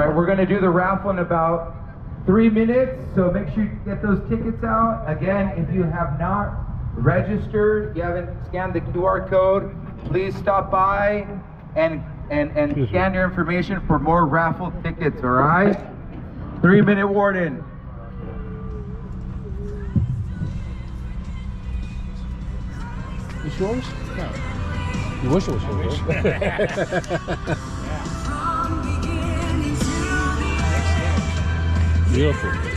right, we're gonna do the raffle in about 3 minutes, so make sure you get those tickets out. Again, if you have not registered, you haven't scanned the QR code, please stop by and scan your information for more raffle tickets, all right? 3-minute warning. It's yours? No. You wish it was yours. Beautiful.